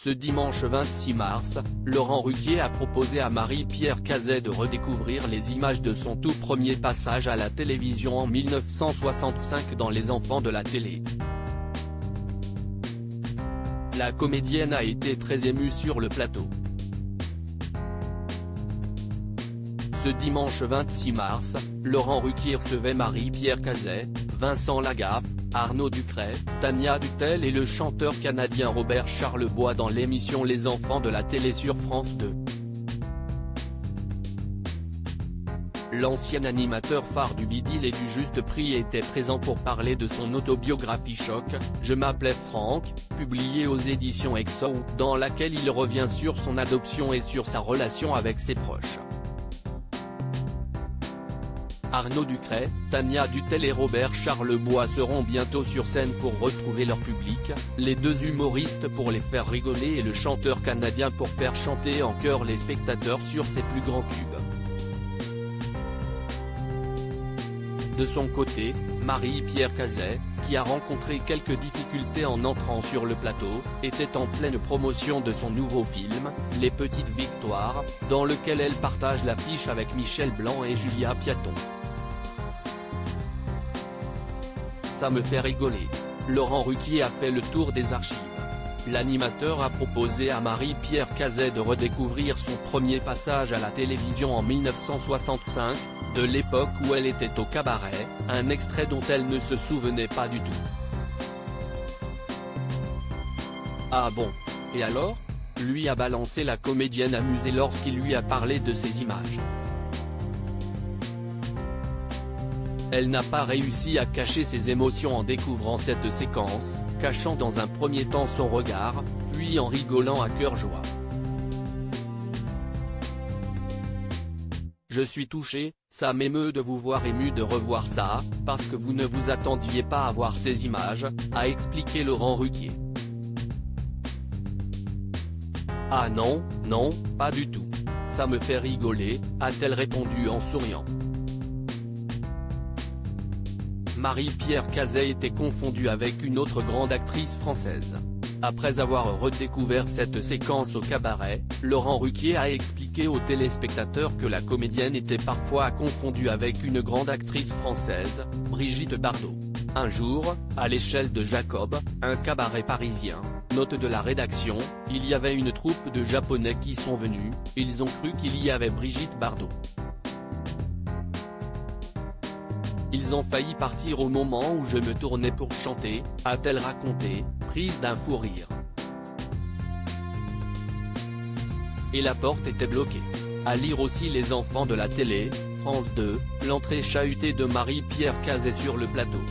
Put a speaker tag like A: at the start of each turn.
A: Ce dimanche 26 mars, Laurent Ruquier a proposé à Marie-Pierre Cazet de redécouvrir les images de son tout premier passage à la télévision en 1965 dans Les Enfants de la télé. La comédienne a été très émue sur le plateau. Ce dimanche 26 mars, Laurent Ruquier recevait Marie-Pierre Cazet, Vincent Lagaffe, Arnaud Ducret, Tania Dutel et le chanteur canadien Robert Charlebois dans l'émission Les Enfants de la télé sur France 2. L'ancien animateur phare du Bidil et du Juste Prix était présent pour parler de son autobiographie Choc, Je m'appelais Franck, publiée aux éditions EXO, dans laquelle il revient sur son adoption et sur sa relation avec ses proches. Arnaud Ducret, Tania Dutel et Robert Charlebois seront bientôt sur scène pour retrouver leur public, les deux humoristes pour les faire rigoler et le chanteur canadien pour faire chanter en chœur les spectateurs sur ses plus grands tubes. De son côté, Marie-Pierre Cazet, qui a rencontré quelques difficultés en entrant sur le plateau, était en pleine promotion de son nouveau film, Les Petites Victoires, dans lequel elle partage l'affiche avec Michel Blanc et Julia Piaton. Ça me fait rigoler. Laurent Ruquier a fait le tour des archives. L'animateur a proposé à Marie-Pierre Cazet de redécouvrir son premier passage à la télévision en 1965, de l'époque où elle était au cabaret, un extrait dont elle ne se souvenait pas du tout. Ah bon? Et alors? Lui a balancé la comédienne amusée lorsqu'il lui a parlé de ces images. Elle n'a pas réussi à cacher ses émotions en découvrant cette séquence, cachant dans un premier temps son regard, puis en rigolant à cœur joie. Je suis touché, ça m'émeut de vous voir ému de revoir ça, parce que vous ne vous attendiez pas à voir ces images, a expliqué Laurent Ruquier. Ah non, non, pas du tout. Ça me fait rigoler, a-t-elle répondu en souriant. Marie-Pierre Cazet était confondue avec une autre grande actrice française. Après avoir redécouvert cette séquence au cabaret, Laurent Ruquier a expliqué aux téléspectateurs que la comédienne était parfois confondue avec une grande actrice française, Brigitte Bardot. Un jour, à l'échelle de Jacob, un cabaret parisien, note de la rédaction, il y avait une troupe de Japonais qui sont venus, ils ont cru qu'il y avait Brigitte Bardot. Ils ont failli partir au moment où je me tournais pour chanter, a-t-elle raconté, prise d'un fou rire. Et la porte était bloquée. À lire aussi Les Enfants de la télé, France 2, l'entrée chahutée de Marie-Pierre Cazet sur le plateau.